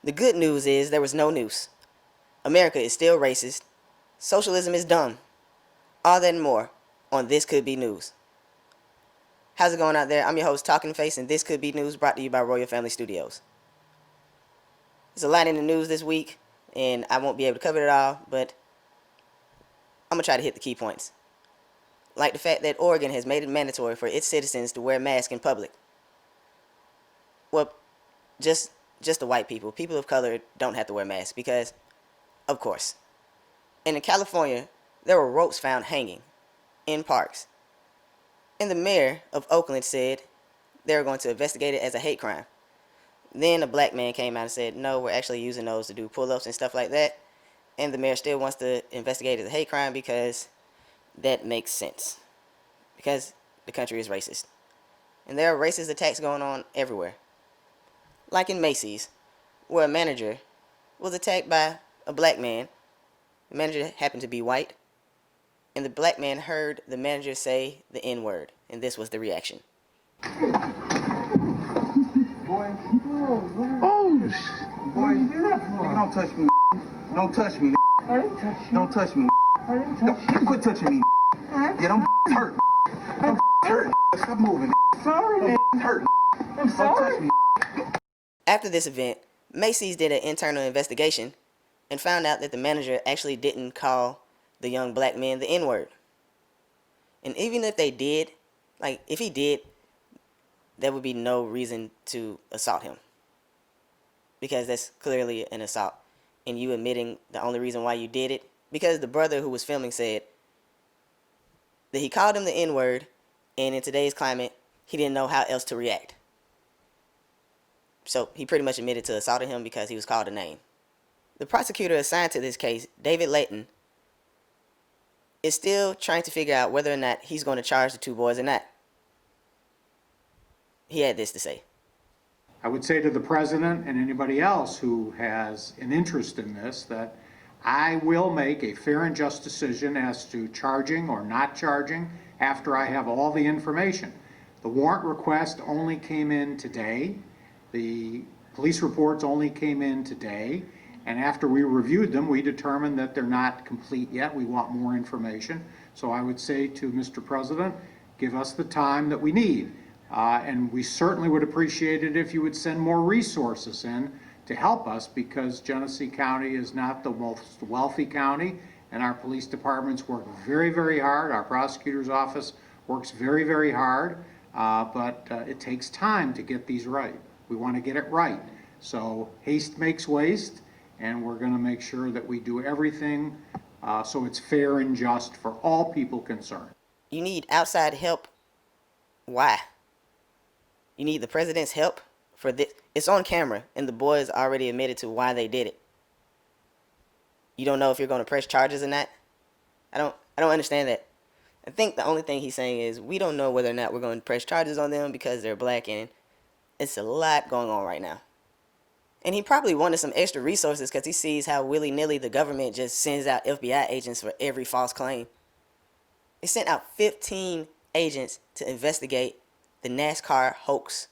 The good news is there was no noose. America is still racist. Socialism is dumb. All that and more on This Could Be News. How's it going out there? I'm your host, Talking Face, and This Could Be News brought to you by Royal Family Studios. There's a lot in the news this week, and I won't be able to cover it all, but I'm going to try to hit the key points. Like the fact that Oregon has made it mandatory for its citizens to wear masks in public. Well, just the white people. People of color don't have to wear masks because, of course. And in California, there were ropes found hanging in parks. And the mayor of Oakland said they were going to investigate it as a hate crime. Then a black man came out and said, no, we're actually using those to do pull-ups and stuff like that. And the mayor still wants to investigate it as a hate crime because that makes sense. Because the country is racist. And there are racist attacks going on everywhere. Like in Macy's, where a manager was attacked by a black man. The manager happened to be white. And the black man heard the manager say the N-word. And this was the reaction. Boy. Oh, boy, nigga, don't touch me. Don't touch me. I didn't touch you. Don't touch me. I didn't touch you. Quit touching me. Yeah, don't hurt. Don't hurt. Stop moving. Sorry, man. Don't hurt. I'm Don't touch sorry. me. After this event, Macy's did an internal investigation and found out that the manager actually didn't call the young black man the N-word. And even if they did, like if he did, there would be no reason to assault him. Because that's clearly an assault. And you admitting the only reason why you did it, because the brother who was filming said that he called him the N-word, and in today's climate, he didn't know how else to react. So he pretty much admitted to assaulting him because he was called a name. The prosecutor assigned to this case, David Layton, is still trying to figure out whether or not he's going to charge the two boys or not. He had this to say. I would say to the president and anybody else who has an interest in this that I will make a fair and just decision as to charging or not charging after I have all the information. The warrant request only came in today. The police reports only came in today. And after we reviewed them, we determined that they're not complete yet. We want more information. So I would say to Mr. President, give us the time that we need. And we certainly would appreciate it if you would send more resources in to help us, because Genesee County is not the most wealthy county, and our police departments work very, very hard. Our prosecutor's office works very, very hard, but it takes time to get these right. We want to get it right. So haste makes waste, and we're going to make sure that we do everything so it's fair and just for all people concerned. You need outside help. Why? You need the president's help for this. It's on camera, and the boys already admitted to why they did it. You don't know if you're going to press charges or not? I don't understand that. I think the only thing he's saying is we don't know whether or not we're going to press charges on them because they're black, and it's a lot going on right now. And he probably wanted some extra resources because he sees how willy-nilly the government just sends out FBI agents for every false claim. They sent out 15 agents to investigate the NASCAR hoax,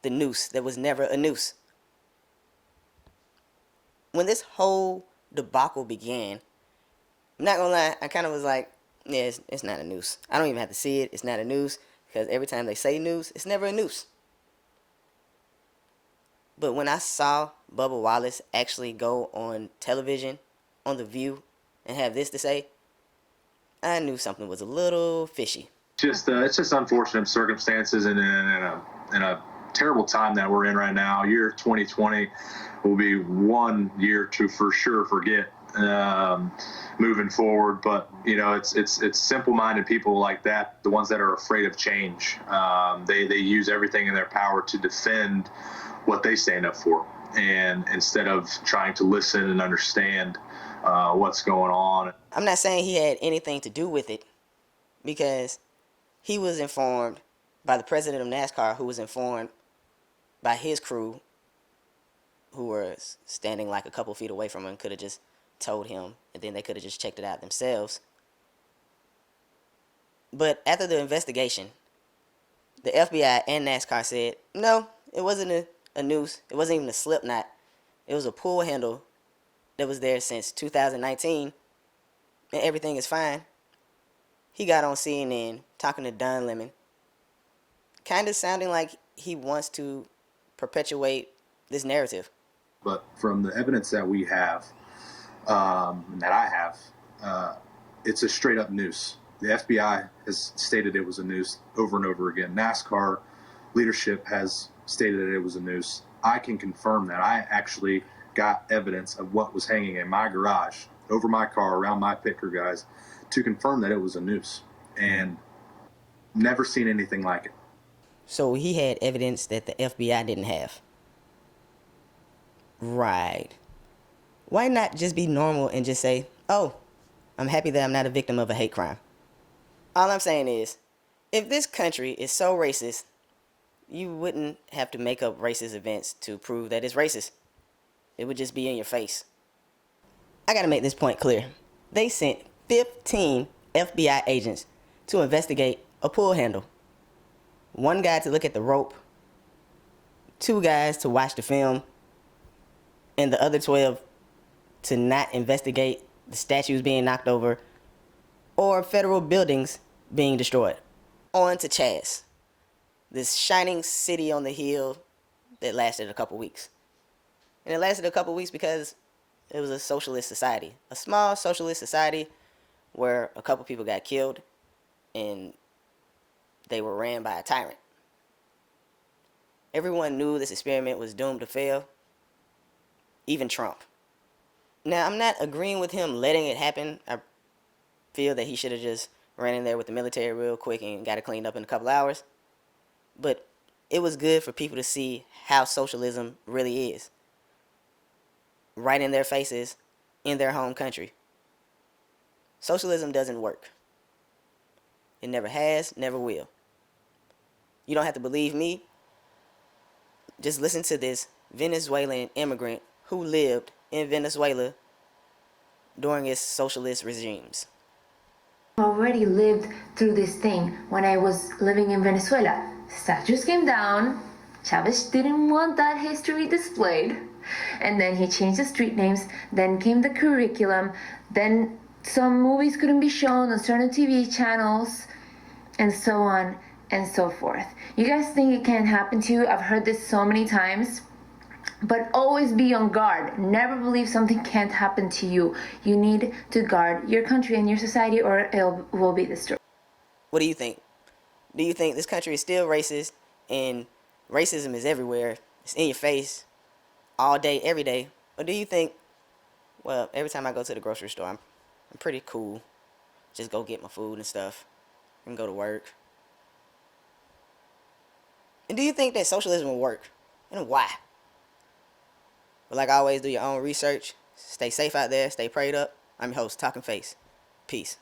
the noose that was never a noose. When this whole debacle began, I'm not gonna lie, I kind of was like, yeah, it's not a noose. I don't even have to see it. It's not a noose, because every time they say noose, it's never a noose. But when I saw Bubba Wallace actually go on television, on The View, and have this to say, I knew something was a little fishy. It's just unfortunate circumstances and in a terrible time that we're in right now. Year 2020 will be one year to for sure forget moving forward. But you know, it's simple-minded people like that, the ones that are afraid of change. They use everything in their power to defend what they stand up for, and instead of trying to listen and understand what's going on. I'm not saying he had anything to do with it, because he was informed by the president of NASCAR, who was informed by his crew, who were standing like a couple feet away from him, could have just told him, and then they could have just checked it out themselves. But after the investigation, the FBI and NASCAR said, no, it wasn't a noose. It wasn't even a slip knot. It was a pull handle that was there since 2019, and everything is fine. He got on CNN talking to Don Lemon, kind of sounding like he wants to perpetuate this narrative. But from the evidence that we have, and that I have, it's a straight up noose. The FBI has stated it was a noose over and over again. NASCAR leadership has stated that it was a noose. I can confirm that. I actually got evidence of what was hanging in my garage, over my car, around my picker guys, to confirm that it was a noose. And never seen anything like it. So he had evidence that the FBI didn't have. Right. Why not just be normal and just say, oh, I'm happy that I'm not a victim of a hate crime? All I'm saying is, if this country is so racist, you wouldn't have to make up racist events to prove that it's racist. It would just be in your face. I gotta make this point clear. They sent 15 FBI agents to investigate a pull handle. One guy to look at the rope, 2 guys to watch the film, and the other 12 to not investigate the statues being knocked over or federal buildings being destroyed. On to Chaz, this shining city on the hill that lasted a couple weeks. And it lasted a couple weeks because it was a socialist society, a small socialist society where a couple people got killed and they were ran by a tyrant. Everyone knew this experiment was doomed to fail, even Trump. Now, I'm not agreeing with him letting it happen. I feel that he should have just ran in there with the military real quick and got it cleaned up in a couple hours. But it was good for people to see how socialism really is. Right in their faces, in their home country. Socialism doesn't work. It never has, never will. You don't have to believe me. Just listen to this Venezuelan immigrant who lived in Venezuela during its socialist regimes. Already lived through this thing when I was living in Venezuela. Statues came down. Chavez didn't want that history displayed. And then he changed the street names. Then came the curriculum. Then some movies couldn't be shown on certain TV channels. And so on and so forth. You guys think it can't happen to you? I've heard this so many times. But always be on guard. Never believe something can't happen to you. You need to guard your country and your society or it will be destroyed. What do you think? Do you think this country is still racist and racism is everywhere? It's in your face all day, every day? Or do you think, well, every time I go to the grocery store, I'm pretty cool. Just go get my food and stuff and go to work. And do you think that socialism will work? And why? But like always, do your own research. Stay safe out there. Stay prayed up. I'm your host, Talking Face. Peace.